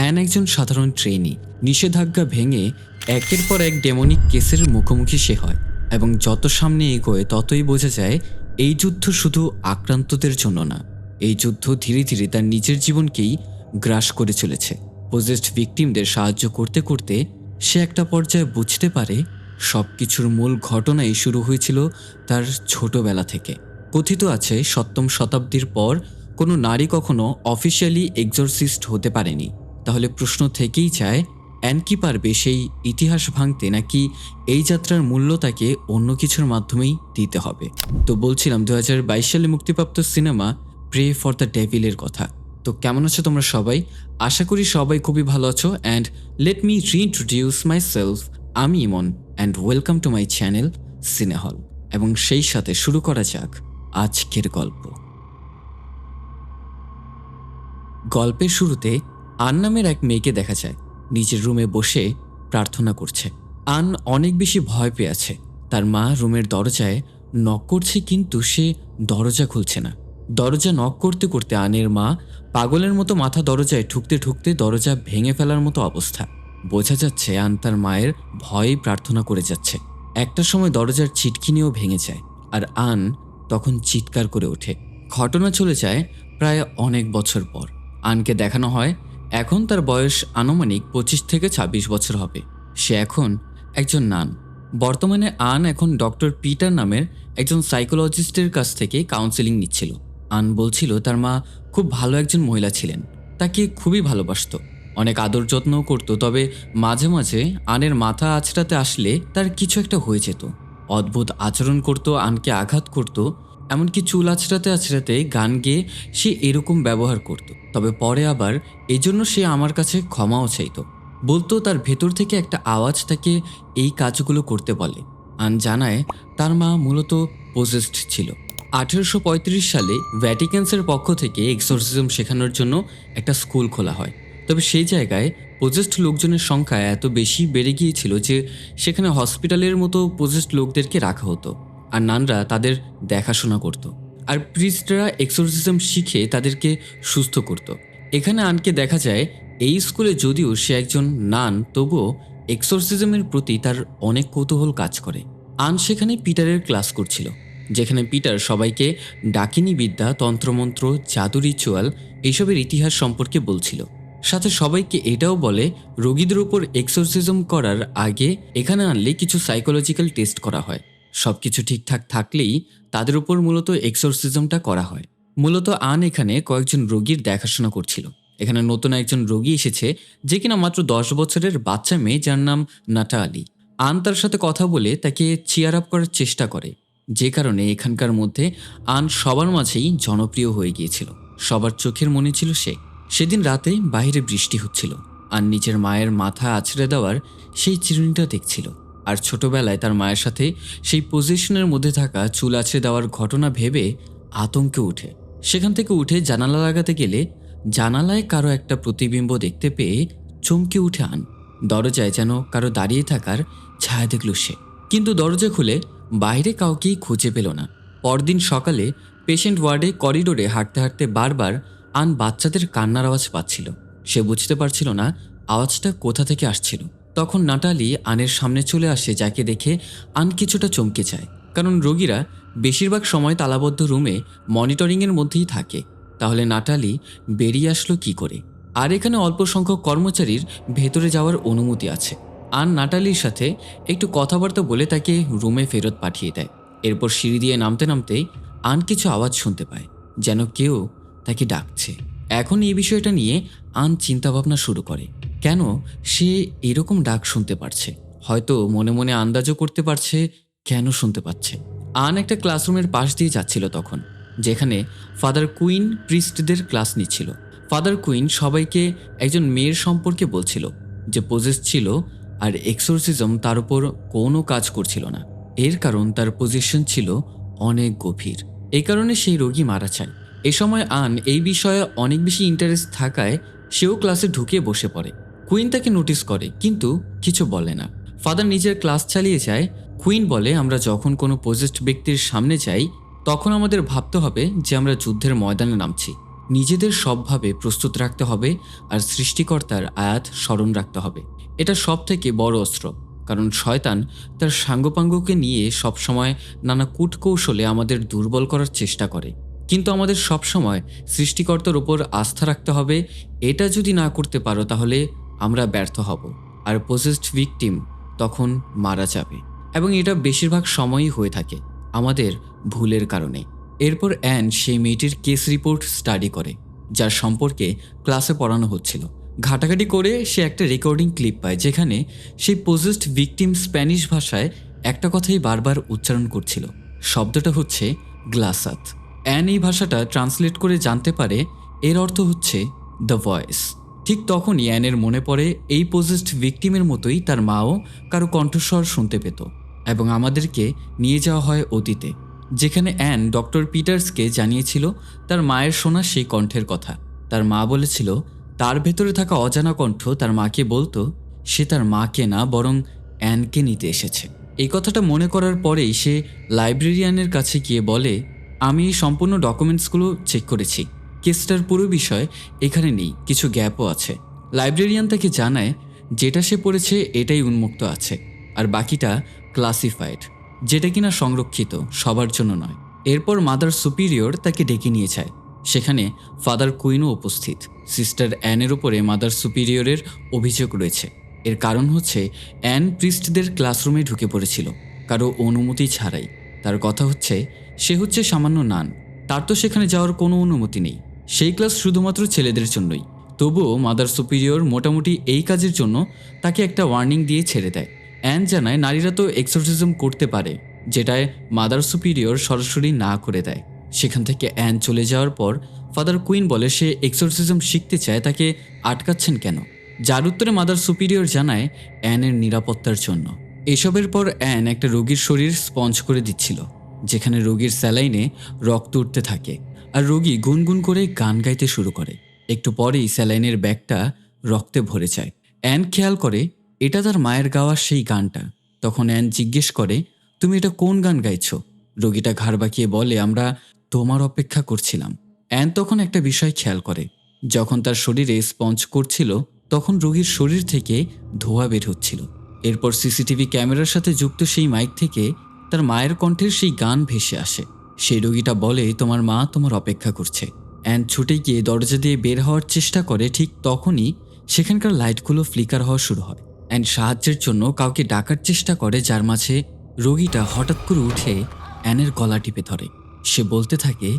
An একজন সাধারণ trainee. নিষেধাজ্ঞা ভেঙে একের পর এক ডেমনিক কেসের মুখোমুখি সে হয়, এবং যত সামনে এগোয় ততই বোঝা যায় এই যুদ্ধ শুধু আক্রান্তদের জন্য না, এই যুদ্ধ ধীরে ধীরে তার নিজের জীবনকেই গ্রাস করে চলেছে। পজেসড ভিকটিমদের সাহায্য করতে করতে সে একটা পর্যায়ে বুঝতে পারে সব কিছুর মূল ঘটনাই শুরু হয়েছিল তার ছোটবেলা থেকে। কথিত আছে 7ম শতাব্দীর পর কোনো নারী কখনো অফিসিয়ালি এক্সরসিস্ট হতে পারেনি। তাহলে প্রশ্ন থেকেই যায়, অ্যান কি পারবে সেই ইতিহাস ভাঙতে, নাকি এই যাত্রার মূল্য তাকে অন্য কিছুর মাধ্যমেই দিতে হবে? তো বলছিলাম 2022 সালে মুক্তিপ্রাপ্ত সিনেমা প্রে ফর দ্য ডেভিলের কথা। তো কেমন আছো তোমরা সবাই? আশা করি সবাই খুবই ভালো আছো। And let me reintroduce myself. আমি Emon and welcome to my channel সিনেহল। এবং সেই সাথে শুরু করা যাক আজকের গল্প। গল্পের শুরুতে আন নামের এক মেয়েকে দেখা যায় নিজের রুমে বসে প্রার্থনা করছে। আন অনেক বেশি ভয় পেয়ে আছে। তার মা রুমের দরজায় নক করছে, কিন্তু সে দরজা খুলছে না। দরজা নক করতে করতে আনের মা পাগলের মতো মাথা দরজায় ঠুকতে ঠুকতে দরজা ভেঙে ফেলার মতো অবস্থা। বোঝা যাচ্ছে আন তার মায়ের ভয়েই প্রার্থনা করে যাচ্ছে। একটা সময় দরজার ছিটকিনিও ভেঙে যায়, আর আন তখন চিৎকার করে ওঠে। ঘটনা চলে যায় প্রায় অনেক বছর পর। আনকে দেখানো হয় এখন তার বয়স আনুমানিক 25 থেকে 26 বছর হবে। সে এখন একজন নান। বর্তমানে আন এখন ডক্টর পিটার নামের একজন সাইকোলজিস্টের কাছ থেকে কাউন্সেলিং নিচ্ছিল। আন বলছিল তার মা খুব ভালো একজন মহিলা ছিলেন, তাকে খুবই ভালোবাসত, অনেক আদর যত্নও করত। তবে মাঝে মাঝে আনের মাথা আঁচড়াতে আসলে তার কিছু একটা হয়ে যেত। অদ্ভুত আচরণ করত, আনকে আঘাত করত, এমনকি চুল আঁচড়াতে আঁচড়াতে গান গেয়ে সে এরকম ব্যবহার করত। তবে পরে আবার এই জন্য সে আমার কাছে ক্ষমাও চাইত, বলতো তার ভেতর থেকে একটা আওয়াজ তাকে এই কাজগুলো করতে বলে। আন জানায় তার মা মূলত পজেসড ছিল। 1835 সালে ভ্যাটিকানসের পক্ষ থেকে এক্সোরসিজম শেখানোর জন্য একটা স্কুল খোলা হয়। তবে সেই জায়গায় পজেসড লোকজনের সংখ্যা এত বেশি বেড়ে গিয়েছিল যে সেখানে হসপিটালের মতো পজেসড লোকদেরকে রাখা হতো, আর নানরা তাদের দেখাশোনা করত, আর প্রিস্টরা এক্সোরসিজম শিখে তাদেরকে সুস্থ করত। এখানে আনকে দেখা যায় এই স্কুলে যদিও সে একজন নান, তবুও এক্সোরসিজমের প্রতি তার অনেক কৌতূহল কাজ করে। আন সেখানে পিটারের ক্লাস করছিল, যেখানে পিটার সবাইকে ডাকিনী বিদ্যা, তন্ত্রমন্ত্র, জাদু রিচুয়াল এইসবের ইতিহাস সম্পর্কে বলছিল। সাথে সবাইকে এটাও বলে রোগীদের উপর এক্সোরসিজম করার আগে এখানে আনলে কিছু সাইকোলজিক্যাল টেস্ট করা হয়। সবকিছু ঠিকঠাক থাকলেই তাদের উপর মূলত এক্সোরসিজমটা করা হয়। মূলত আন এখানে কয়েকজন রোগীর দেখাশোনা করছিল। এখানে নতুন একজন রোগী এসেছে, যে কিনা মাত্র 10 বছরের বাচ্চা মেয়ে, যার নাম নাটালি। আন তার সাথে কথা বলে তাকে চিয়ার আপ করার চেষ্টা করে, যে কারণে এখানকার মধ্যে আন সবার মাঝেই জনপ্রিয় হয়ে গিয়েছিল। সবার চোখের মনে ছিল সে। সেদিন রাতে বাইরে বৃষ্টি হচ্ছিল। আন নিজের মায়ের মাথা আছড়ে দেওয়ার সেই চিরুনিটা দেখছিল, আর ছোটবেলায় তার মায়ের সাথে সেই পজিশনের মধ্যে থাকা চুল আছড়ে দেওয়ার ঘটনা ভেবে আতঙ্কে উঠে সেখান থেকে উঠে জানালা লাগাতে গেলে জানালায় কারো একটা প্রতিবিম্ব দেখতে পেয়ে চমকে উঠে আন। দরজায় যেন কারো দাঁড়িয়ে থাকার ছায়া দেখল সে, কিন্তু দরজা খুলে বাইরে কাউকেই খুঁজে পেল না। পরদিন সকালে পেশেন্ট ওয়ার্ডে করিডোরে হাঁটতে হাঁটতে বারবার আন বাচ্চাদের কান্নার আওয়াজ পাচ্ছিল। সে বুঝতে পারছিল না আওয়াজটা কোথা থেকে আসছিল। তখন নাটালি আনের সামনে চলে আসে, যাকে দেখে আন কিছুটা চমকে যায়, কারণ রোগীরা বেশিরভাগ সময় তালাবদ্ধ রুমে মনিটরিংয়ের মধ্যেই থাকে। তাহলে নাটালি বেরিয়ে আসলো কি করে? আর এখানে অল্প সংখ্যক কর্মচারীর ভেতরে যাওয়ার অনুমতি আছে। আন নাটালির সাথে একটু কথাবার্তা বলে তাকে রুমে ফেরত পাঠিয়ে দেয়। এরপর সিঁড়ি দিয়ে নামতে নামতে আন কিছু আওয়াজ শুনতে পায়, যেন কেউ তাকে ডাকছে। এখন এই বিষয়টা নিয়ে আন চিন্তাভাবনা শুরু করে, কেন সে এরকম ডাক শুনতে পারছে। হয়তো মনে মনে আন্দাজও করতে পারছে কেন শুনতে পাচ্ছে। আন একটা ক্লাসরুমের পাশ দিয়ে যাচ্ছিল তখন, যেখানে ফাদার কুইন প্রিস্টদের ক্লাস নিচ্ছিল। ফাদার কুইন সবাইকে একজন মেয়ের সম্পর্কে বলছিল যে পজেস ছিল, আর এক্সোরসিজম তার উপর কোনো কাজ করছিল না। এর কারণ তার পজিশন ছিল অনেক গভীর, এই কারণে সেই রোগী মারা যায়। এ সময় আন এই বিষয়ে অনেক বেশি ইন্টারেস্ট থাকায় সেও ক্লাসে ঢুকে বসে পড়ে। কুইন তাকে নোটিস করে, কিন্তু কিছু বলে না। ফাদার নিজের ক্লাস চালিয়ে যায়। কুইন বলে, আমরা যখন কোনো পজেসড ব্যক্তির সামনে যাই তখন আমাদের ভাবতে হবে যে আমরা যুদ্ধের ময়দানে নামছি। নিজেদের সবভাবে প্রস্তুত রাখতে হবে আর সৃষ্টিকর্তার আয়াত স্মরণ রাখতে হবে। এটা সব থেকে বড় অস্ত্র, কারণ শয়তান তার সাঙ্গপাঙ্গকে নিয়ে সবসময় নানা কূটকৌশলে আমাদের দুর্বল করার চেষ্টা করে। কিন্তু আমাদের সবসময় সৃষ্টিকর্তার ওপর আস্থা রাখতে হবে। এটা যদি না করতে পারো তাহলে আমরা ব্যর্থ হব, আর পজেসড ভিকটিম তখন মারা যাবে। এবং এটা বেশিরভাগ সময়ই হয়ে থাকে আমাদের ভুলের কারণে। এরপর অ্যান সেই মেয়েটির কেস রিপোর্ট স্টাডি করে, যার সম্পর্কে ক্লাসে পড়ানো হচ্ছিল। ঘাটাঘাটি করে সে একটা রেকর্ডিং ক্লিপ পায়, যেখানে সেই পজেসড ভিকটিম স্প্যানিশ ভাষায় একটা কথাই বারবার উচ্চারণ করছিল। শব্দটা হচ্ছে গ্লাসাত। অ্যান এই ভাষাটা ট্রান্সলেট করে জানতে পারে এর অর্থ হচ্ছে দ্য ভয়েস। ঠিক তখনই অ্যানের মনে পড়ে এই পজেসড ভিকটিমের মতোই তার মাও কারো কণ্ঠস্বর শুনতে পেত, এবং আমাদেরকে নিয়ে যাওয়া হয় অতীতে, যেখানে অ্যান ডক্টর পিটার্সকে জানিয়েছিল তার মায়ের শোনা সেই কণ্ঠের কথা। তার মা বলেছিল তার ভেতরে থাকা অজানা কণ্ঠ তার মাকে বলতো সে তার মাকে না বরং অ্যানকে নিতে এসেছে। এই কথাটা মনে করার পরেই সে লাইব্রেরিয়ানের কাছে গিয়ে বলে, আমি এই সম্পূর্ণ ডকুমেন্টসগুলো চেক করেছি, কেসটার পুরো বিষয় এখানে নেই, কিছু গ্যাপও আছে। লাইব্রেরিয়ান তাকে জানায় যেটা সে পড়েছে এটাই উন্মুক্ত আছে, আর বাকিটা ক্লাসিফাইড, যেটা কিনা সংরক্ষিত, সবার জন্য নয়। এরপর মাদার সুপিরিয়র তাকে ডেকে নিয়ে যায়। সেখানে ফাদার কুইনও উপস্থিত। সিস্টার অ্যানের ওপরে মাদার সুপিরিয়রের অভিযোগ রয়েছে। এর কারণ হচ্ছে অ্যান প্রিস্টদের ক্লাসরুমে ঢুকে পড়েছিল কারো অনুমতি ছাড়াই। তার কথা হচ্ছে সে হচ্ছে সামান্য নান, তার তো সেখানে যাওয়ার কোনো অনুমতি নেই। সেই ক্লাস শুধুমাত্র ছেলেদের জন্যই। তবুও মাদার সুপিরিয়র মোটামুটি এই কাজের জন্য তাকে একটা ওয়ার্নিং দিয়ে ছেড়ে দেয়। অ্যান জানায় নারীরা তো এক্সোরসিজম করতে পারে, যেটায় মাদার সুপিরিয়র সরাসরি না করে দেয়। সেখান থেকে অ্যান চলে যাওয়ার পর ফাদার কুইন বলে সে এক্সোরসিজম শিখতে চায়, তাকে আটকাচ্ছেন কেন? যার উত্তরে মাদার সুপিরিয়র জানায় অ্যানের নিরাপত্তার জন্য। এসবের পর অ্যান একটা রোগীর শরীর স্পঞ্জ করে দিচ্ছিল, যেখানে রোগীর স্যালাইনে রক্ত উঠতে থাকে, আর রোগী গুনগুন করে গান গাইতে শুরু করে। একটু পরেই স্যালাইনের ব্যাগটা রক্তে ভরে যায়। অ্যান খেয়াল করে এটা তার মায়ের গাওয়া সেই গানটা। তখন অ্যান জিজ্ঞেস করে, তুমি এটা কোন গান গাইছো? রোগীটা ঘাড় বাঁকিয়ে বলে, আমরা তোমার অপেক্ষা করছিলাম। অ্যান তখন একটা বিষয় খেয়াল করে, যখন তার শরীরে স্পঞ্জ করছিল তখন রোগীর শরীর থেকে ধোঁয়া বের হচ্ছিল। এরপর সিসিটিভি ক্যামেরার সাথে যুক্ত সেই মাইক থেকে তার মায়ের কণ্ঠের সেই গান ভেসে আসে। সেই রোগীটা বলে, তোমার মা তোমার অপেক্ষা করছে। অ্যান ছুটে গিয়ে দরজা দিয়ে বের হওয়ার চেষ্টা করে। ঠিক তখনই সেখানকার লাইটগুলো ফ্লিকার হওয়া শুরু হয়। অ্যান সাহায্যের জন্য কাউকে ডাকার চেষ্টা করে, যার মাঝে রোগীটা হঠাৎ করে উঠে অ্যানের গলা টিপে ধরে। সে বলতে থাকে,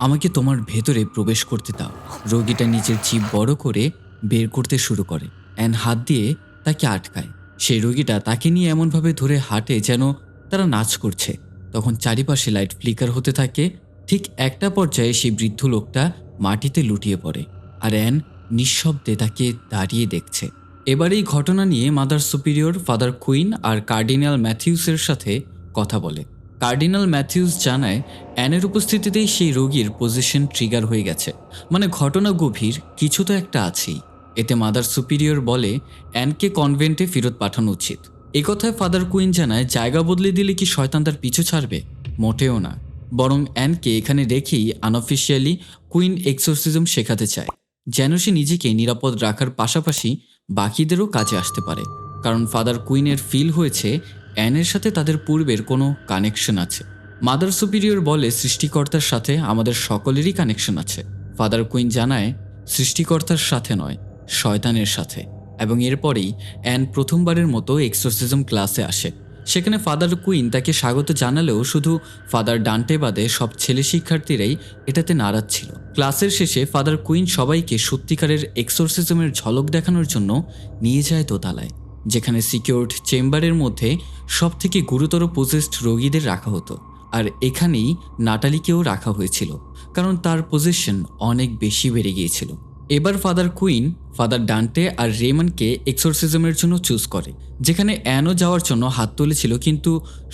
আমাকে তোমার ভেতরে প্রবেশ করতে দাও। রোগীটা নিজের জিভ বড় করে বের করতে শুরু করে। অ্যান হাত দিয়ে তাকে আটকায়। সেই রোগীটা তাকে নিয়ে এমনভাবে ধরে হাঁটে যেন তারা নাচ করছে। তখন চারিপাশে লাইট ফ্লিকার হতে থাকে। ঠিক একটা পর্যায়ে সেই বৃদ্ধ লোকটা মাটিতে লুটিয়ে পড়ে, আর অ্যান নিঃশব্দে তাকে দাঁড়িয়ে দেখছে। এবার এই ঘটনা নিয়ে মাদার সুপিরিয়র, ফাদার কুইন আর কার্ডিনাল ম্যাথিউসের সাথে কথা বলে। কার্ডিনাল ম্যাথিউস জানায় অ্যানের উপস্থিতিতেই সেই রোগীর পজিশন ট্রিগার হয়ে গেছে, মানে ঘটনা গভীর, কিছু তো একটা আছেই। এতে মাদার সুপিরিয়র বলে অ্যানকে কনভেন্টে ফেরত পাঠানো উচিত। এই কথায় ফাদার কুইন জানায় জায়গা বদলে দিলে কি শয়তান তার পিছু ছাড়বে? মোটেও না, বরং অ্যানকে এখানে রেখেই আনঅফিসিয়ালি কুইন এক্সোরসিজম শেখাতে চায়, যেন সে নিজেকে নিরাপদ রাখার পাশাপাশি বাকিদেরও কাজে আসতে পারে। কারণ ফাদার কুইনের ফিল হয়েছে অ্যানের সাথে তাদের পূর্বের কোনো কানেকশন আছে। মাদার সুপিরিয়র বলে সৃষ্টিকর্তার সাথে আমাদের সকলেরই কানেকশন আছে। ফাদার কুইন জানায় সৃষ্টিকর্তার সাথে নয়, শয়তানের সাথে। এবং এরপরেই অ্যান প্রথমবারের মতো এক্সোরসিজম ক্লাসে আসে। সেখানে ফাদার কুইন তাকে স্বাগত জানালেও শুধু ফাদার ডান্টে বাদে সব ছেলে শিক্ষার্থীরাই এটাতে নারাজ ছিল। ক্লাসের শেষে ফাদার কুইন সবাইকে সত্যিকারের এক্সোরসিজমের ঝলক দেখানোর জন্য নিয়ে যায় দোতলায়, যেখানে সিকিউরড চেম্বারের মধ্যে সবথেকে গুরুতর পজেসড রোগীদের রাখা হতো। আর এখানেই নাটালিকেও রাখা হয়েছিল, কারণ তার পজিশন অনেক বেশি বেড়ে গিয়েছিল। এবার ফাদার কুইন ফাদার ডান্টে আর রেমনকে এক্সোরসিজমের জন্য চুজ করে, যেখানে অ্যানও যাওয়ার জন্য হাত তুলেছিল, কিন্তু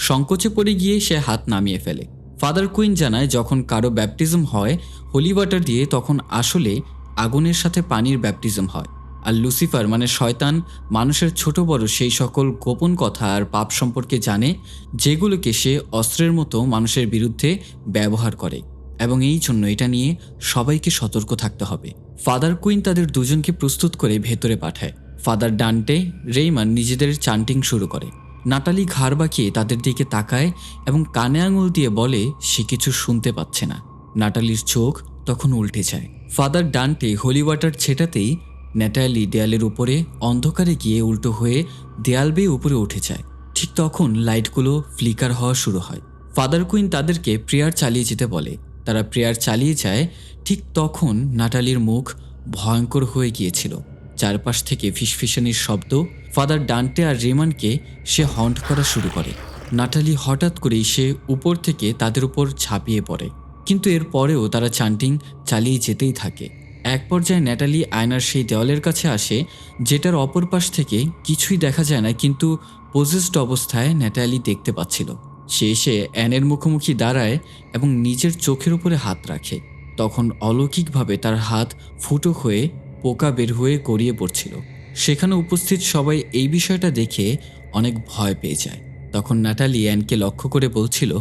সংকোচে পড়ে গিয়ে সে হাত নামিয়ে ফেলে। ফাদার কুইন জানায় যখন কারো ব্যাপটিজম হয় হোলি ওয়াটার দিয়ে, তখন আসলে আগুনের সাথে পানির ব্যাপটিজম হয়। আর লুসিফার মানে শয়তান মানুষের ছোট বড় সেই সকল গোপন কথা আর পাপ সম্পর্কে জানে, যেগুলোকে সে অস্ত্রের মতো মানুষের বিরুদ্ধে ব্যবহার করে। এবং এই জন্য এটা নিয়ে সবাইকে সতর্ক থাকতে হবে। ফাদার কুইন তাদের দুজনকে প্রস্তুত করে ভেতরে পাঠায়। ফাদার ডান্টে, রেইমান নিজেদের চান্টিং শুরু করে। নাটালি ঘাড় বাঁকিয়ে তাদের দিকে তাকায় এবং কানে আঙুল দিয়ে বলে সে কিছু শুনতে পাচ্ছে না। নাটালির চোখ তখন উল্টে যায়। ফাদার ডান্টে হোলি ওয়াটার ছেটাতেই ন্যাটালি দেয়ালের উপরে অন্ধকারে গিয়ে উল্টো হয়ে দেয়াল বেয়ে উপরে উঠে যায়। ঠিক তখন লাইটগুলো ফ্লিকার হওয়া শুরু হয়। ফাদার কুইন তাদেরকে প্রেয়ার চালিয়ে যেতে বলে। তারা প্রেয়ার চালিয়ে যায়। ঠিক তখন নাটালির মুখ ভয়ঙ্কর হয়ে গিয়েছিল। চারপাশ থেকে ফিসফিসানির শব্দ। ফাদার ডান্টে আর রেমানকে সে হন্ট করা শুরু করে। নাটালি হঠাৎ করেই সে উপর থেকে তাদের উপর ঝাঁপিয়ে পড়ে, কিন্তু এর পরেও তারা চান্টিং চালিয়ে যেতেই থাকে। এক পর্যায়ে ন্যাটালি আয়নার সেই দেওয়ালের কাছে আসে যেটার অপর পাশ থেকে কিছুই দেখা যায় না, কিন্তু পজেসড অবস্থায় ন্যাটালি দেখতে পাচ্ছিল। সে এসে অ্যানের মুখোমুখি দাঁড়ায় এবং নিজের চোখের উপরে হাত রাখে। তখন অলৌকিকভাবে তার হাত ফুটো হয়ে পোকা বের হয়ে গড়িয়ে পড়ছিল। সেখানে উপস্থিত সবাই এই বিষয়টা দেখে অনেক ভয় পেয়ে যায়। তখন ন্যাটালি অ্যানকে লক্ষ্য করে বলছিল,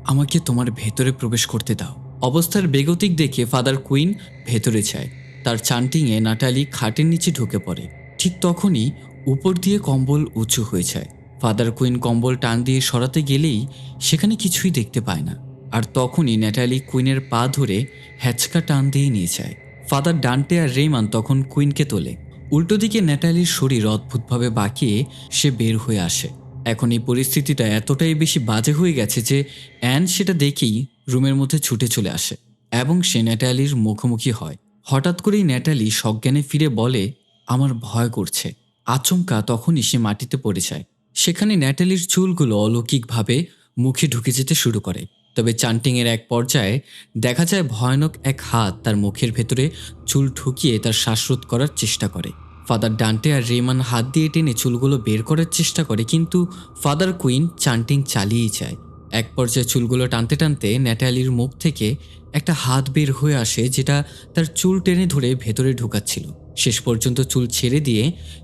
আমাকে তোমার ভেতরে প্রবেশ করতে দাও। অবস্থার বেগতিক দেখে ফাদার কুইন ভেতরে যায়। তার চান্টিংয়ে নাটালি খাটের নিচে ঢুকে পড়ে। ঠিক তখনই উপর দিয়ে কম্বল উঁচু হয়ে যায়। ফাদার কুইন কম্বল টান দিয়ে সরাতে গেলেই সেখানে কিছুই দেখতে পায় না। আর তখনই ন্যাটালি কুইনের পা ধরে হ্যাচকা টান দিয়ে নিয়ে যায়। ফাদার ডান্টে আর রেইমান তখন কুইনকে তোলে। উল্টো দিকে ন্যাটালির শরীর অদ্ভুতভাবে বাঁকিয়ে সে বের হয়ে আসে। এখন এই পরিস্থিতিটা এতটাই বেশি বাজে হয়ে গেছে যে অ্যান সেটা দেখেই রুমের মধ্যে ছুটে চলে আসে এবং সে ন্যাটালির মুখোমুখি হয়। হঠাৎ করেই ন্যাটালি সজ্ঞানে ফিরে বলে, আমার ভয় করছে। আচমকা তখনই সে মাটিতে পড়ে যায়। সেখানে ন্যাটালির চুলগুলো অলৌকিকভাবে মুখে ঢুকে যেতে শুরু করে। তবে চান্টিংয়ের এক পর্যায়ে দেখা যায় ভয়ানক এক হাত তার মুখের ভেতরে চুল ঢুকিয়ে তার শ্বাসরোধ করার চেষ্টা করে। ফাদার ডান্টে আর রেমান হাত দিয়ে টেনে চুলগুলো বের করার চেষ্টা করে, কিন্তু ফাদার কুইন চান্টিং চালিয়েই যায়। এক পর্যায়ে চুলগুলো টানতে টানতে ন্যাটালির মুখ থেকে একটা হাত বের হয়ে আসে, যেটা তার চুল টেনে ধরে ভেতরে ঢুকাচ্ছিল। শেষ পর্যন্ত চুল ছেড়ে দিয়ে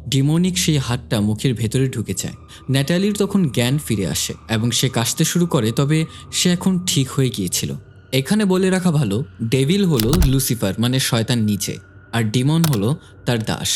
ডিমোনিক সেই হাতটা মুখের ভেতরে ঢুকে যায়। ন্যাটালির তখন জ্ঞান ফিরে আসে এবং সে কাশতে শুরু করে, তবে সে এখন ঠিক হয়ে গিয়েছিল। এখানে বলে রাখা ভালো, ডেভিল হলো লুসিফার মানে শয়তান নিচে, আর ডিমন হলো তার দাস।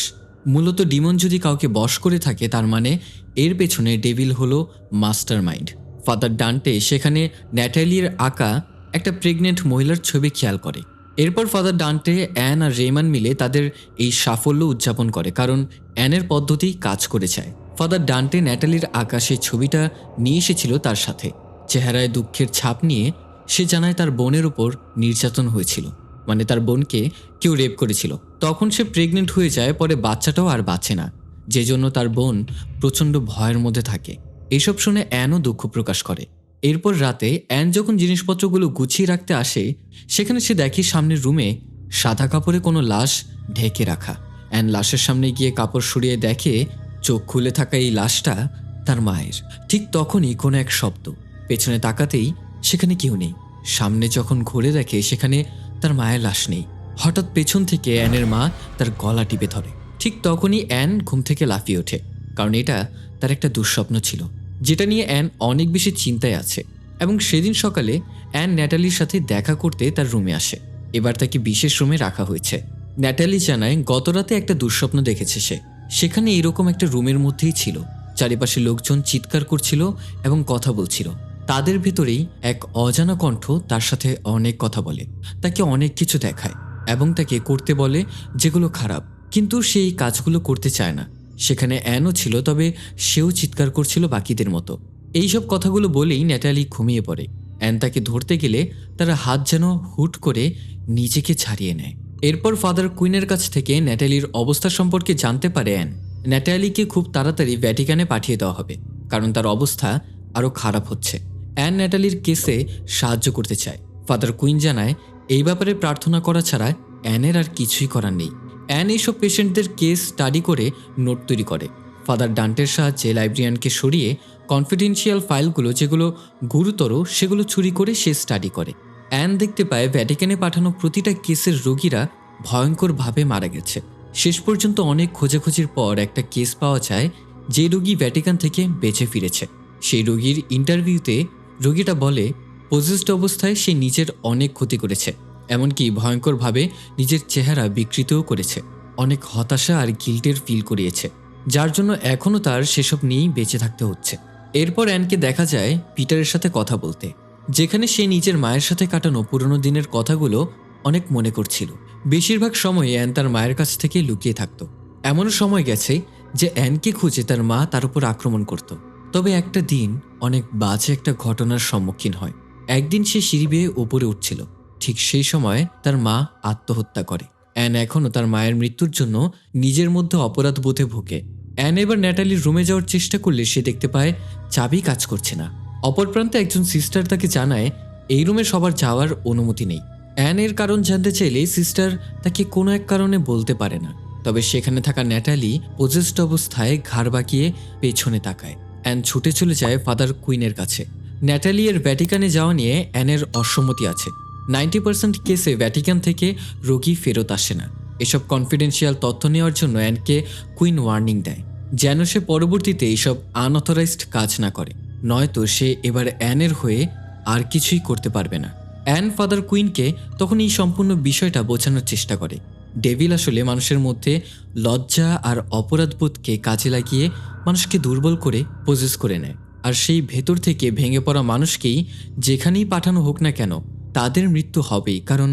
মূলত ডিমন যদি কাউকে বশ করে থাকে তার মানে এর পেছনে ডেভিল হলো মাস্টার মাইন্ড। ফাদার ডান্টে সেখানে ন্যাটালির আঁকা একটা প্রেগনেন্ট মহিলার ছবি খেয়াল করে। এরপর ফাদার ডান্টে, অ্যান আর রেমান মিলে তাদের এই সাফল্য উদযাপন করে, কারণ অ্যানের পদ্ধতি কাজ করে যায়। ফাদার ডান্টে ন্যাটালির আঁকা সেই ছবিটা নিয়ে এসেছিল তার সাথে। চেহারায় দুঃখের ছাপ নিয়ে সে জানায় তার বোনের উপর নির্যাতন হয়েছিল, মানে তার বোনকে কেউ রেপ করেছিল। তখন সে প্রেগনেন্ট হয়ে যায়, পরে বাচ্চাটাও আর বাঁচে না, যে জন্য তার বোন প্রচণ্ড ভয়ের মধ্যে থাকে। এইসব শুনে অ্যানও দুঃখ প্রকাশ করে। এরপর রাতে অ্যান যখন জিনিসপত্রগুলো গুছিয়ে রাখতে আসে, সেখানে সে দেখে সামনের রুমে সাদা কাপড়ে কোনো লাশ ঢেকে রাখা। অ্যান লাশের সামনে গিয়ে কাপড় সরিয়ে দেখে চোখ খুলে থাকা এই লাশটা তার মায়ের। ঠিক তখনই কোনো এক শব্দ। পেছনে তাকাতেই সেখানে কেউ নেই। সামনে যখন ঘুরে দেখে সেখানে তার মায়ের লাশ নেই। হঠাৎ পেছন থেকে অ্যানের মা তার গলা টিপে ধরে। ঠিক তখনই অ্যান ঘুম থেকে লাফিয়ে ওঠে, কারণ এটা তার একটা দুঃস্বপ্ন ছিল, যেটা নিয়ে অ্যান অনেক বেশি চিন্তায় আছে। এবং সেদিন সকালে অ্যান ন্যাটালির সাথে দেখা করতে তার রুমে আসে। এবার তাকে বিশেষ রুমে রাখা হয়েছে। ন্যাটালি জানায় গতরাতে একটা দুঃস্বপ্ন দেখেছে সে। সেখানে এরকম একটা রুমের মধ্যেই ছিল। চারিপাশে লোকজন চিৎকার করছিল এবং কথা বলছিল। তাদের ভেতরেই এক অজানা কণ্ঠ তার সাথে অনেক কথা বলে, তাকে অনেক কিছু দেখায় এবং তাকে করতে বলে যেগুলো খারাপ, কিন্তু সে এই কাজগুলো করতে চায় না। সেখানে অ্যানও ছিল, তবে সেও চিৎকার করছিল বাকিদের মতো। এইসব কথাগুলো বলেই ন্যাটালি ঘুমিয়ে পড়ে। অ্যান তাকে ধরতে গেলে তার হাত যেন হুট করে নিজেকে ছাড়িয়ে নেয়। এরপর ফাদার কুইনের কাছ থেকে ন্যাটালির অবস্থা সম্পর্কে জানতে পারে অ্যান। ন্যাটালিকে খুব তাড়াতাড়ি ভ্যাটিকানে পাঠিয়ে দেওয়া হবে, কারণ তার অবস্থা আরও খারাপ হচ্ছে। অ্যান ন্যাটালির কেসে সাহায্য করতে চায়। ফাদার কুইন জানায় এই ব্যাপারে প্রার্থনা করা ছাড়া অ্যানের আর কিছুই করার নেই। অ্যান এইসব পেশেন্টদের কেস স্টাডি করে নোট তৈরি করে। ফাদার ডান্টের সাহায্যে লাইব্রেরিয়ানকে সরিয়ে কনফিডেন্সিয়াল ফাইলগুলো যেগুলো গুরুতর সেগুলো চুরি করে সে স্টাডি করে। অ্যান দেখতে পায় ভ্যাটিকানে পাঠানো প্রতিটা কেসের রোগীরা ভয়ঙ্করভাবে মারা গেছে। শেষ পর্যন্ত অনেক খোঁজাখুঁজির পর একটা কেস পাওয়া যায় যে রোগী ভ্যাটিকান থেকে বেঁচে ফিরেছে। সেই রোগীর ইন্টারভিউতে রোগীটা বলে, পজেসড অবস্থায় সে নিজের অনেক ক্ষতি করেছে, এমনকি ভয়ঙ্করভাবে নিজের চেহারা বিকৃতও করেছে। অনেক হতাশা আর গিল্টের ফিল করিয়েছে, যার জন্য এখনও তার সেসব নিয়েই বেঁচে থাকতে হচ্ছে। এরপর অ্যানকে দেখা যায় পিটারের সাথে কথা বলতে, যেখানে সে নিজের মায়ের সাথে কাটানো পুরনো দিনের কথাগুলো অনেক মনে করছিল। বেশিরভাগ সময় অ্যান তার মায়ের কাছ থেকে লুকিয়ে থাকত। এমনও সময় গেছে যে অ্যানকে খুঁজে তার মা তার উপর আক্রমণ করত। তবে একটা দিন অনেক বাজে একটা ঘটনার সম্মুখীন হয়। একদিন সে সিঁড়ি বেয়ে উপরে উঠছিল, ঠিক সেই সময় তার মা আত্মহত্যা করে। অ্যান এখনও তার মায়ের মৃত্যুর জন্য নিজের মধ্যে অপরাধ বোধে ভুগে। অ্যান এবার ন্যাটালির রুমে যাওয়ার চেষ্টা করলে সে দেখতে পায় চাবি কাজ করছে না। অপর প্রান্তে একজন সিস্টার তাকে জানায় এই রুমে সবার যাওয়ার অনুমতি নেই। অ্যান এর কারণ জানতে চাইলে সিস্টার তাকে কোনো এক কারণে বলতে পারে না। তবে সেখানে থাকা ন্যাটালি পজেসড অবস্থায় ঘাড় বাঁকিয়ে পেছনে তাকায়। অ্যান ছুটে চলে যায় ফাদার কুইনের কাছে। ন্যাটালি এর ভ্যাটিকানে যাওয়া নিয়ে অ্যানের অসম্মতি আছে। 90% কেসে ভ্যাটিকান থেকে রোগী ফেরত আসে না। এসব কনফিডেন্সিয়াল তথ্য নেওয়ার জন্য অ্যানকে কুইন ওয়ার্নিং দেয়, যেন সে পরবর্তীতে এইসব আনঅথরাইজড কাজ না করে, নয়তো সে এবার অ্যানের হয়ে আর কিছুই করতে পারবে না। অ্যান ফাদার কুইনকে তখন এই সম্পূর্ণ বিষয়টা বোঝানোর চেষ্টা করে। ডেভিল আসলে মানুষের মধ্যে লজ্জা আর অপরাধবোধকে কাজে লাগিয়ে মানুষকে দুর্বল করে পজেস করে নেয়। আর সেই ভেতর থেকে ভেঙে পড়া মানুষকেই যেখানেই পাঠানো হোক না কেন তাদের মৃত্যু হবেই, কারণ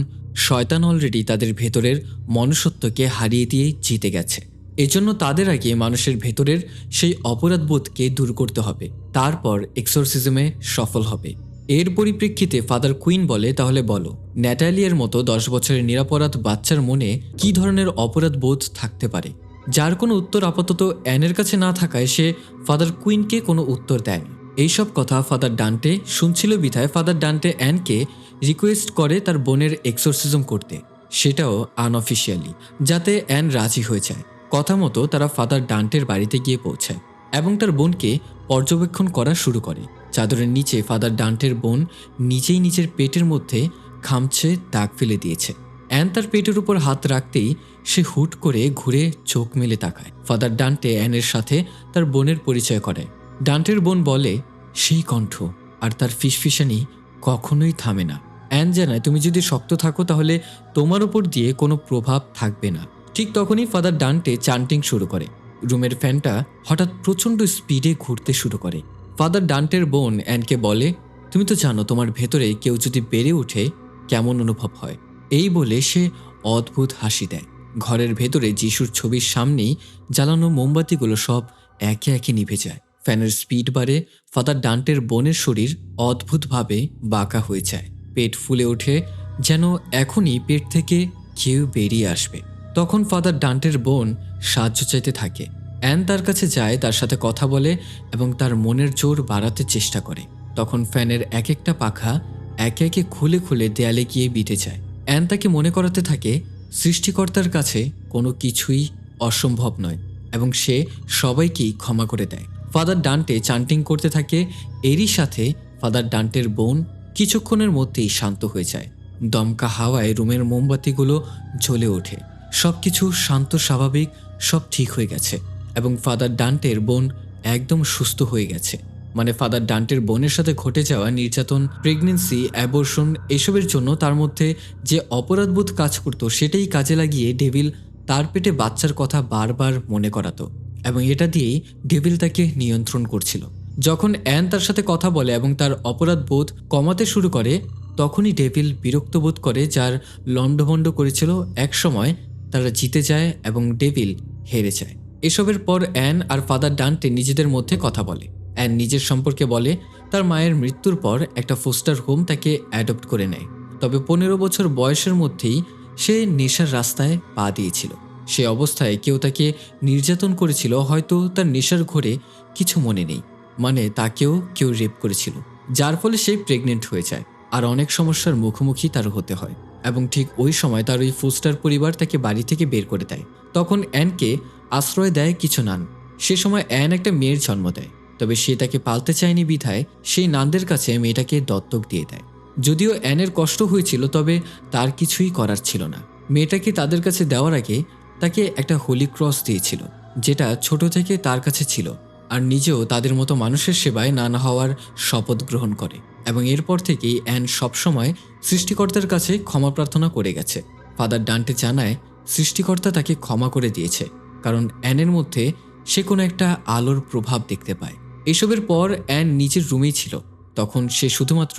শয়তান অলরেডি তাদের ভেতরের মনুষ্যত্বকে হারিয়ে দিয়ে জিতে গেছে। এজন্য তাদের আগে মানুষের ভেতরের সেই অপরাধবোধকে দূর করতে হবে, তারপর এক্সোরসিজমে সফল হবে। এর পরিপ্রেক্ষিতে ফাদার কুইন বলে, তাহলে বলো ন্যাটালিয়ার মতো 10 বছরের নিরাপরাধ বাচ্চার মনে কি ধরনের অপরাধ বোধ থাকতে পারে? যার কোনো উত্তর আপাতত অ্যানের কাছে না থাকায় সে ফাদার কুইনকে কোনো উত্তর দেয়নি। এইসব কথা ফাদার ডান্টে শুনছিল বিধায় ফাদার ডান্টে অ্যানকে রিকোয়েস্ট করে তার বোনের এক্সোরসিজম করতে, সেটাও আনঅফিসিয়ালি, যাতে অ্যান রাজি হয়ে যায়। কথা মতো তারা ফাদার ডান্টের বাড়িতে গিয়ে পৌঁছায় এবং তার বোনকে পর্যবেক্ষণ করা শুরু করে। চাদরের নিচে ফাদার ডান্টের বোন নিজেই নিজের পেটের মধ্যে খামচে দাগ ফেলে দিয়েছে। অ্যান তার পেটের উপর হাত রাখতেই সে হুট করে ঘুরে চোখ মেলে তাকায়। ফাদার ডান্টে অ্যানের সাথে তার বোনের পরিচয় করে। ডান্টের বোন বলে, সেই কণ্ঠ আর তার ফিসফিসানি কখনোই থামে না। অ্যান জানায়, তুমি যদি শক্ত থাকো তাহলে তোমার উপর দিয়ে কোনো প্রভাব থাকবে না। ঠিক তখনই ফাদার ডান্টে চান্টিং শুরু করে। রুমের ফ্যানটা হঠাৎ প্রচণ্ড স্পিডে ঘুরতে শুরু করে। ফাদার ডান্টের বোন অ্যানকে বলে, তুমি তো জানো তোমার ভেতরে কেউ যদি বেড়ে ওঠে কেমন অনুভব হয়। এই বলে সে অদ্ভুত হাসি দেয়। ঘরের ভেতরে যিশুর ছবির সামনেই জ্বালানো মোমবাতিগুলো সব একে একে নিভে যায়। ফ্যানের স্পিড বাড়ে। ফাদার ডান্টের বোনের শরীর অদ্ভুতভাবে বাঁকা হয়ে যায়। পেট ফুলে ওঠে, যেন এখনই পেট থেকে কেউ বেরিয়ে আসবে। তখন ফাদার ডান্টের বোন সাহায্য চাইতে থাকে। অ্যান তার কাছে যায়, তার সাথে কথা বলে এবং তার মনের জোর বাড়াতে চেষ্টা করে। তখন ফ্যানের এক একটা পাখা একে একে খুলে খুলে দেয়ালে গিয়ে বিঁধে যায়। অ্যান তাকে মনে করাতে থাকে সৃষ্টিকর্তার কাছে কোনো কিছুই অসম্ভব নয় এবং সে সবাইকেই ক্ষমা করে দেয়। ফাদার ডান্টে চান্টিং করতে থাকে। এরই সাথে ফাদার ডান্টের বোন কিছুক্ষণের মধ্যেই শান্ত হয়ে যায়। দমকা হাওয়ায় রুমের মোমবাতিগুলো জ্বলে ওঠে। সবকিছু শান্ত, স্বাভাবিক, সব ঠিক হয়ে গেছে এবং ফাদার ডান্টের বোন একদম সুস্থ হয়ে গেছে। মানে ফাদার ডান্টের বোনের সাথে ঘটে যাওয়া নির্যাতন, প্রেগনেন্সি, অ্যাবর্শন, এসবের জন্য তার মধ্যে যে অপরাধবোধ কাজ করতো সেটাই কাজে লাগিয়ে ডেভিল তার পেটে বাচ্চার কথা বারবার মনে করাতো এবং এটা দিয়েই ডেভিল তাকে নিয়ন্ত্রণ করছিল। যখন অ্যান তার সাথে কথা বলে এবং তার অপরাধবোধ কমাতে শুরু করে, তখনই ডেভিল বিরক্ত বোধ করে। যার লণ্ডভণ্ড করেছিল একসময় তারা জিতে যায় এবং ডেভিল হেরে যায়। এসবের পর অ্যান আর ফাদার ডান্টে নিজেদের মধ্যে কথা বলে। অ্যান নিজের সম্পর্কে বলে তার মায়ের মৃত্যুর পর একটা ফোস্টার হোম তাকে অ্যাডপ্ট করে নেয়। তবে 15 বছর বয়সের মধ্যেই সে নেশার রাস্তায় পা দিয়েছিল। সে অবস্থায় কেউ তাকে নির্যাতন করেছিল, হয়তো তার নেশার ঘোরে কিছু মনে নেই, মানে তাকেও কেউ রেপ করেছিল, যার ফলে সে প্রেগনেন্ট হয়ে যায় আর অনেক সমস্যার মুখোমুখি তার হতে হয়। এবং ঠিক ওই সময় তার ওই ফোস্টার পরিবার তাকে বাড়ি থেকে বের করে দেয়। তখন অ্যানকে আশ্রয় দেয় কিছু নান। সে সময় অ্যান একটা মেয়ের জন্ম দেয়, তবে সে তাকে পালতে চায়নি বিধায় সেই নানদের কাছে মেয়েটাকে দত্তক দিয়ে দেয়। যদিও অ্যানের কষ্ট হয়েছিল, তবে তার কিছুই করার ছিল না। মেয়েটাকে তাদের কাছে দেওয়ার আগে তাকে একটা হোলি ক্রস দিয়েছিল, যেটা ছোট থেকে তার কাছে ছিল, আর নিজেও তাদের মতো মানুষের সেবায় নানা হওয়ার শপথ গ্রহণ করে। এবং এরপর থেকেই অ্যান সবসময় সৃষ্টিকর্তার কাছে ক্ষমা প্রার্থনা করে গেছে। ফাদার ডান্টে জানায় সৃষ্টিকর্তা তাকে ক্ষমা করে দিয়েছে, কারণ অ্যানের মধ্যে সে কোনো একটা আলোর প্রভাব দেখতে পায়। এসবের পর অ্যান নিজের রুমেই ছিল। তখন সে শুধুমাত্র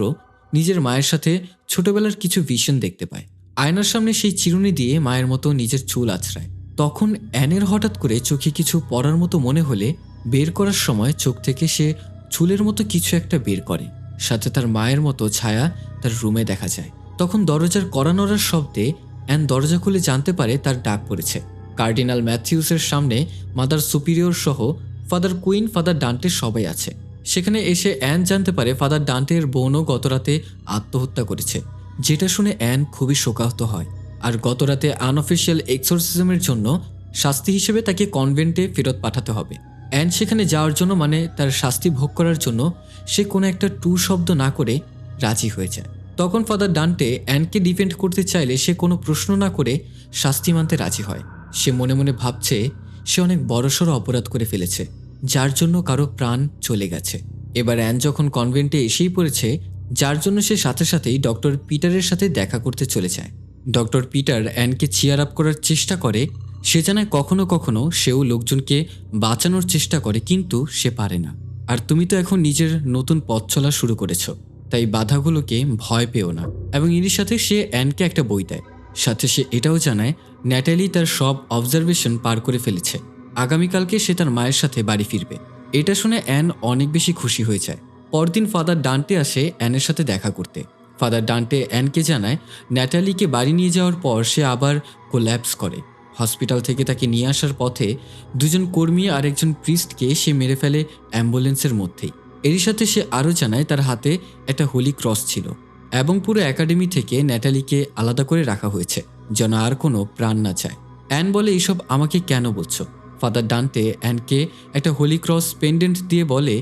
নিজের মায়ের সাথে ছোটবেলার কিছু ভিশন দেখতে পায়। আয়নার সামনে সেই চিরুনি দিয়ে মায়ের মতো নিজের চুল আছড়ায়। তখন অ্যানের হঠাৎ করে চোখে কিছু পড়ার মতো মনে হলে বের করার সময় চোখ থেকে সে চুলের মতো কিছু একটা বের করে। সাথে তার মায়ের মতো ছায়া তার রুমে দেখা যায়। তখন দরজার কড়া নড়ার শব্দে অ্যান দরজা খুলে জানতে পারে তার ডাক পড়েছে। কার্ডিনাল ম্যাথিউসের সামনে মাদার সুপিরিয়র সহ ফাদার কুইন, ফাদার ডান্টে সবাই আছে। সেখানে এসে অ্যান জানতে পারে ফাদার ডান্টের বোনও গতরাতে আত্মহত্যা করেছে, যেটা শুনে অ্যান খুবই শোকাহত হয়। আর গতরাতে আনঅফিসিয়াল এক্সোরসিজমের জন্য শাস্তি হিসেবে তাকে কনভেন্টে ফেরত পাঠাতে হবে। অ্যান সেখানে যাওয়ার জন্য, মানে তার শাস্তি ভোগ করার জন্য, সে কোনো একটা টু শব্দ না করে রাজি হয়ে যায়। তখন ফাদার ডান্টে অ্যানকে ডিফেন্ড করতে চাইলে সে কোনো প্রশ্ন না করে শাস্তি মানতে রাজি হয়। সে মনে মনে ভাবছে সে অনেক বড়সড় অপরাধ করে ফেলেছে, যার জন্য কারো প্রাণ চলে গেছে। এবার অ্যান যখন কনভেন্টে এসেই পড়েছে, যার জন্য সে সাথে সাথেই ডক্টর পিটারের সাথে দেখা করতে চলে যায়। ডক্টর পিটার অ্যানকে চিয়ার আপ করার চেষ্টা করে। সে জানায় কখনো কখনো সেও লোকজনকে বাঁচানোর চেষ্টা করে, কিন্তু সে পারে না। আর তুমি তো এখন নিজের নতুন পথ চলা শুরু করেছ, তাই বাধাগুলোকে ভয় পেও না। এবং এর সাথে সে অ্যানকে একটা বই দেয়। সাথে সে এটাও জানায় ন্যাটালি তার সব অবজারভেশন পার করে ফেলেছে, আগামীকালকে সে তার মায়ের সাথে বাড়ি ফিরবে। এটা শুনে অ্যান অনেক বেশি খুশি হয়ে যায়। পরদিন ফাদার ডান্টে আসে অ্যানের সাথে দেখা করতে। ফাদার ডান্টে অ্যানকে জানায় ন্যাটালিকে বাড়ি নিয়ে যাওয়ার পর সে আবার কোল্যাপস করে। হসপিটাল থেকে তাকে নিয়ে আসার পথে দুজন কর্মী আর একজন প্রিস্টকে সে মেরে ফেলে অ্যাম্বুলেন্সের মধ্যেই। এরই সাথে সে আরও জানায় তার হাতে একটা হোলি ক্রস ছিল এবং পুরো একাডেমি থেকে ন্যাটালিকে আলাদা করে রাখা হয়েছে যেন আর কোনো প্রাণ না যায়। অ্যান বলে, এইসব আমাকে কেন বলছো? ফাদার ডান্টে অ্যানকে একটা হোলি ক্রস পেন্ডেন্ট দিয়ে বলে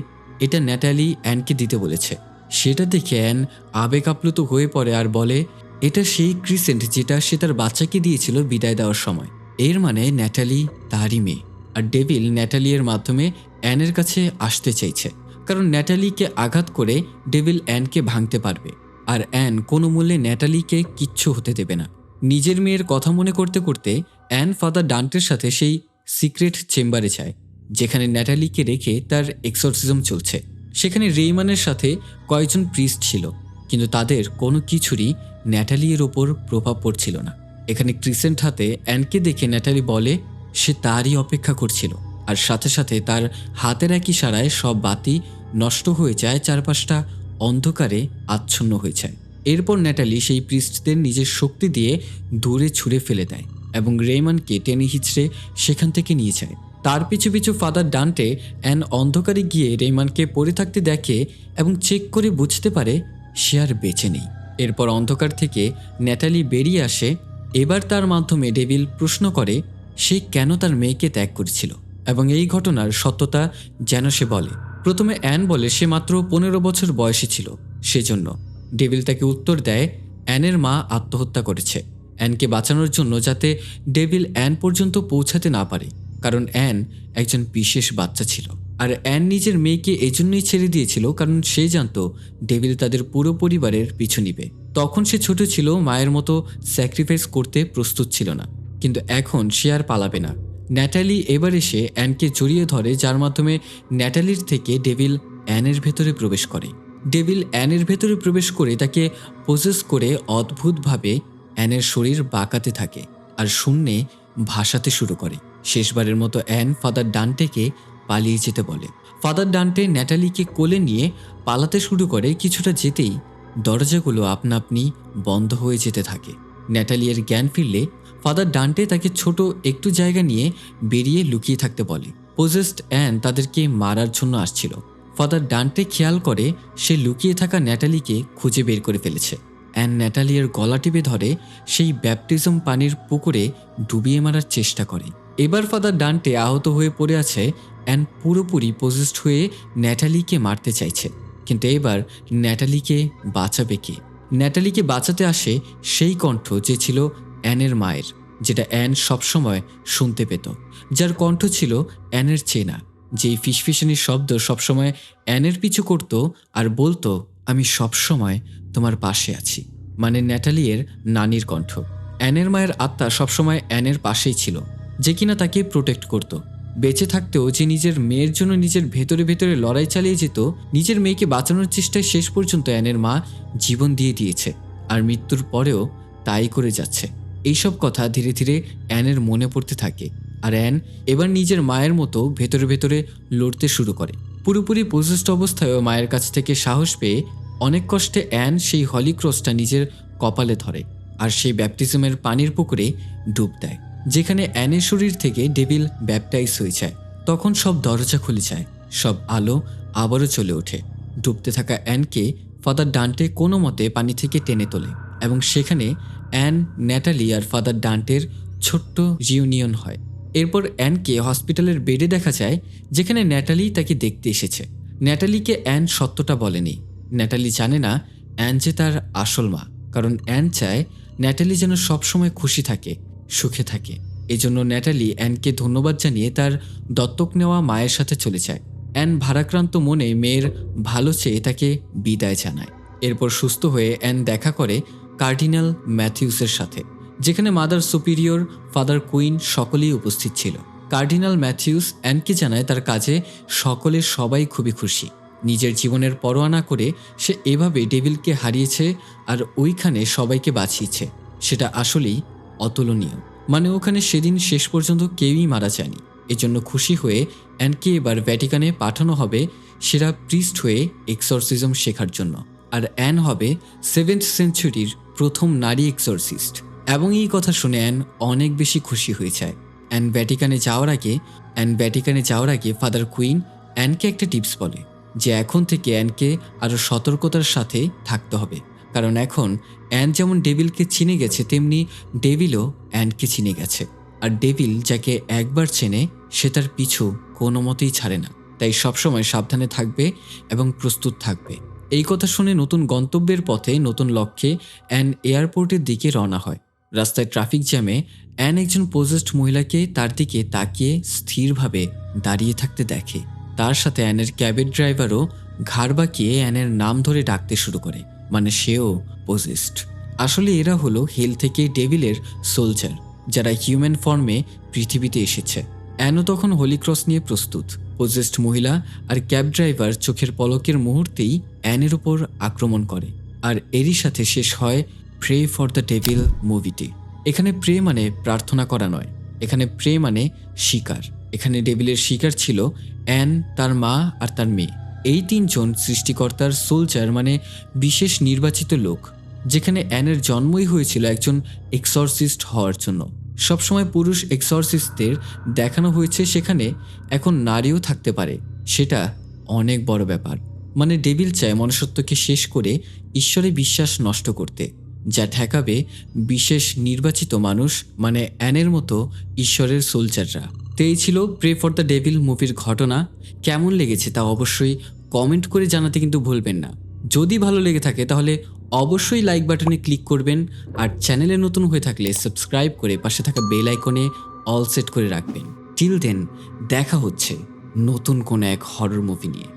এটা ন্যাটালি অ্যানকে দিতে বলেছে। সেটা দেখে অ্যান আবেগ আপ্লুত হয়ে পড়ে আর বলে এটা সেই ক্রিসেন্ট যেটা সে তার বাচ্চাকে দিয়েছিল বিদায় দেওয়ার সময়। এর মানে ন্যাটালি তারই মেয়ে, আর ডেভিল ন্যাটালি এর মাধ্যমে অ্যানের কাছে আসতে চাইছে, কারণ ন্যাটালিকে আঘাত করে ডেভিল অ্যানকে ভাঙতে পারবে। আর অ্যান কোনো মূল্যে ন্যাটালিকে কিচ্ছু হতে দেবে না। নিজের মেয়ের কথা মনে করতে করতে অ্যান ফাদার ডান্টের সাথে সেই সিক্রেট চেম্বারে যায় যেখানে ন্যাটালিকে রেখে তার এক্সোরসিজম চলছে। সেখানে রেইমানের সাথে কয়েকজন প্রিস্ট ছিল, কিন্তু তাদের কোনো কিছুরই ন্যাটালি এর ওপর প্রভাব পড়ছিল না। এখানে ক্রিসেন্ট হাতে অ্যানকে দেখে ন্যাটালি বলে সে তারই অপেক্ষা করছিল, আর সাথে সাথে তার হাতের এক ইশারায় সব বাতি নষ্ট হয়ে যায়, চারপাশটা অন্ধকারে আচ্ছন্ন হয়ে যায়। এরপর ন্যাটালি সেই প্রিস্টদের নিজের শক্তি দিয়ে দূরে ছুঁড়ে ফেলে দেয় এবং রেইমানকে টেনে হিচড়ে সেখান থেকে নিয়ে যায়। তার পিছু পিছু ফাদার ডান্টে অ্যান অন্ধকারে গিয়ে রেইমানকে পড়ে থাকতে দেখে এবং চেক করে বুঝতে পারে সে আর বেঁচে নেই। এরপর অন্ধকার থেকে ন্যাটালি বেরিয়ে আসে। এবার তার মাধ্যমে ডেভিল প্রশ্ন করে সে কেন তার মেয়েকে ত্যাগ করেছিল এবং এই ঘটনার সত্যতা যেন সে বলে। প্রথমে অ্যান বলে সে মাত্র 15 বছর বয়সী ছিল, সেজন্য। ডেভিল তাকে উত্তর দেয় অ্যানের মা আত্মহত্যা করেছে অ্যানকে বাঁচানোর জন্য, যাতে ডেভিল অ্যান পর্যন্ত পৌঁছাতে না পারে, কারণ অ্যান একজন বিশেষ বাচ্চা ছিল। আর অ্যান নিজের মেয়েকে এজন্যই ছেড়ে দিয়েছিল কারণ সে জানতো ডেভিল তাদের পুরো পরিবারের পিছু নিবে। তখন সে ছোট ছিল, মায়ের মতো স্যাক্রিফাইস করতে প্রস্তুত ছিল না, কিন্তু এখন সে আর পালাবে না। ন্যাটালি এবার এসে অ্যানকে জড়িয়ে ধরে, যার মাধ্যমে ন্যাটালির থেকে ডেভিল অ্যানের ভেতরে প্রবেশ করে। ডেভিল অ্যানের ভেতরে প্রবেশ করে তাকে পজেস করে অদ্ভুতভাবে অ্যানের শরীর বাঁকাতে থাকে আর শূন্যে ভাসাতে শুরু করে। শেষবারের মতো অ্যান ফাদার ডান্টেকে পালিয়ে যেতে বলে। ফাদার ডান্টে ন্যাটালিকে কোলে নিয়ে পালাতে শুরু করে। কিছুটা যেতেই দরজাগুলো আপনা আপনি বন্ধ হয়ে যেতে থাকে। ন্যাটালির জ্ঞান ফিরলে ফাদার ডান্টে তাকে ছোট একটু জায়গা নিয়ে বেরিয়ে লুকিয়ে থাকতে বলে। পজেসড অ্যান তাদেরকে মারার জন্য আসছিল। ফাদার ডান্টে খেয়াল করে সে লুকিয়ে থাকা ন্যাটালিকে খুঁজে বের করে ফেলেছে। অ্যান ন্যাটালির গলা টিপে ধরে সেই ব্যাপটিজম পানির পুকুরে ডুবিয়ে মারার চেষ্টা করে। এবার ফাদার ডান্টে আহত হয়ে পড়ে আছে। অ্যান পুরোপুরি পজেসড হয়ে ন্যাটালিকে মারতে চাইছে, কিন্তু এবার ন্যাটালিকে বাঁচাবে কে? ন্যাটালিকে বাঁচাতে আসে সেই কণ্ঠ যে ছিল অ্যানের মায়ের, যেটা অ্যান সবসময় শুনতে পেত, যার কণ্ঠ ছিল অ্যানের চেনা, যেই ফিসফিসানির শব্দ সবসময় অ্যানের পিছু করত আর বলতো আমি সবসময় তোমার পাশে আছি। মানে ন্যাটালির নানির কণ্ঠ। অ্যানের মায়ের আত্মা সবসময় অ্যানের পাশেই ছিল, যে কিনা তাকে প্রোটেক্ট করত। বেঁচে থাকতেও যে নিজের মেয়ের জন্য নিজের ভেতরে ভেতরে লড়াই চালিয়ে যেত, নিজের মেয়েকে বাঁচানোর চেষ্টায় শেষ পর্যন্ত অ্যানের মা জীবন দিয়ে দিয়েছে, আর মৃত্যুর পরেও তাই করে যাচ্ছে। এইসব কথা ধীরে ধীরে অ্যানের মনে পড়তে থাকে, আর অ্যান এবার নিজের মায়ের মতো ভেতরে ভেতরে লড়তে শুরু করে। পুরোপুরি পজেসড অবস্থায়ও মায়ের কাছ থেকে সাহস পেয়ে অনেক কষ্টে অ্যান সেই হলি ক্রসটা নিজের কপালে ধরে, আর সেই ব্যাপটিজমের পানির পুকুরে ডুব দেয়, যেখানে অ্যানের শরীর থেকে ডেভিল ব্যাপটাইজ হয়ে যায়। তখন সব দরজা খুলে যায়, সব আলো আবারও চলে ওঠে। ডুবতে থাকা অ্যানকে ফাদার ডান্টে কোনো মতে পানি থেকে টেনে তোলে, এবং সেখানে অ্যান, ন্যাটালি আর ফাদার ডান্টের ছোট্ট রিউনিয়ন হয়। এরপর অ্যানকে হসপিটালের বেডে দেখা যায়, যেখানে ন্যাটালি তাকে দেখতে এসেছে। ন্যাটালিকে অ্যান সত্যটা বলেনি। ন্যাটালি জানে না অ্যান যে তার আসল মা, কারণ অ্যান চায় ন্যাটালি যেন সবসময় খুশি থাকে, সুখে থাকে। এজন্য ন্যাটালি অ্যানকে ধন্যবাদ জানিয়ে তার দত্তক নেওয়া মায়ের সাথে চলে যায়। অ্যান ভারাক্রান্ত মনে মেয়ের ভালো চেয়ে তাকে বিদায় জানায়। এরপর সুস্থ হয়ে অ্যান দেখা করে কার্ডিনাল ম্যাথিউসের সাথে, যেখানে মাদার সুপিরিয়র, ফাদার কুইন সকলেই উপস্থিত ছিল। কার্ডিনাল ম্যাথিউস অ্যানকে জানায় তার কাজে সকলের সবাই খুবই খুশি। নিজের জীবনের পরোয়া না করে সে এভাবে ডেভিলকে হারিয়েছে আর ওইখানে সবাইকে বাঁচিয়েছে, সেটা আসলেই অতুলনীয়। মানে ওখানে সেদিন শেষ পর্যন্ত কেউই মারা যায়নি। এজন্য খুশি হয়ে অ্যানকে এবার ভ্যাটিকানে পাঠানো হবে সেরা প্রিস্ট হয়ে এক্সরসিজম শেখার জন্য, আর অ্যান হবে 7th সেঞ্চুরির প্রথম নারী এক্সরসিস্ট। এবং এই কথা শুনে অ্যান অনেক বেশি খুশি হয়ে যায়। অ্যান ভ্যাটিকানে যাওয়ার আগে ফাদার কুইন অ্যানকে একটা টিপস বলে, যে এখন থেকে অ্যানকে আরও সতর্কতার সাথে থাকতে হবে, কারণ এখন অ্যান যেমন ডেভিলকে চিনে গেছে, তেমনি ডেভিলও অ্যানকে চিনে গেছে। আর ডেভিল যাকে একবার চেনে সে তার পিছু কোনো মতেই ছাড়ে না, তাই সবসময় সাবধানে থাকবে এবং প্রস্তুত থাকবে। এই কথা শুনে নতুন গন্তব্যের পথে নতুন লক্ষ্যে অ্যান এয়ারপোর্টের দিকে রওনা হয়। রাস্তায় ট্রাফিক জ্যামে অ্যান একজন পজেসড মহিলাকে তার দিকে তাকিয়ে স্থিরভাবে দাঁড়িয়ে থাকতে দেখে। তার সাথে অ্যানের ক্যাবের ড্রাইভারও ঘাড় বাঁকিয়ে অ্যানের নাম ধরে ডাকতে শুরু করে, মানে সেও পজেসড। আসলে এরা হলো হেল থেকে ডেভিলের সোলজার, যারা হিউম্যান ফর্মে পৃথিবীতে এসেছে। অ্যানও তখন হোলি ক্রস নিয়ে প্রস্তুত। পজেসড মহিলা আর ক্যাব ড্রাইভার চোখের পলকের মুহূর্তেই অ্যানের উপর আক্রমণ করে, আর এরই সাথে শেষ হয় প্রে ফর দ্য ডেভিল মুভিটি। এখানে প্রে মানে প্রার্থনা করা নয়, এখানে প্রে মানে শিকার। এখানে ডেভিলের শিকার ছিল অ্যান, তার মা আর তার মেয়ে। এই তিনজন সৃষ্টিকর্তার সোলজার, মানে বিশেষ নির্বাচিত লোক। যেখানে অ্যানের জন্মই হয়েছিল একজন এক্সরসিস্ট হওয়ার জন্য। সবসময় পুরুষ এক্সরসিস্টদের দেখানো হয়েছে, সেখানে এখন নারীও থাকতে পারে, সেটা অনেক বড় ব্যাপার। মানে ডেভিল চায় মনুষ্যত্বকে শেষ করে ঈশ্বরে বিশ্বাস নষ্ট করতে, যা ঠেকাবে বিশেষ নির্বাচিত মানুষ, মানে অ্যানের মতো ঈশ্বরের সোলজাররা। তো এই ছিল প্রে ফর দ্য ডেভিল মুভির ঘটনা। কেমন লেগেছে তা অবশ্যই কমেন্ট করে জানাতে কিন্তু ভুলবেন না। যদি ভালো লেগে থাকে তাহলে অবশ্যই লাইক বাটনে ক্লিক করবেন, আর চ্যানেলে নতুন হয়ে থাকলে সাবস্ক্রাইব করে পাশে থাকা বেল আইকনে অল সেট করে রাখবেন। টিল দেন দেখা হচ্ছে নতুন কোনো এক হরর মুভি নিয়ে।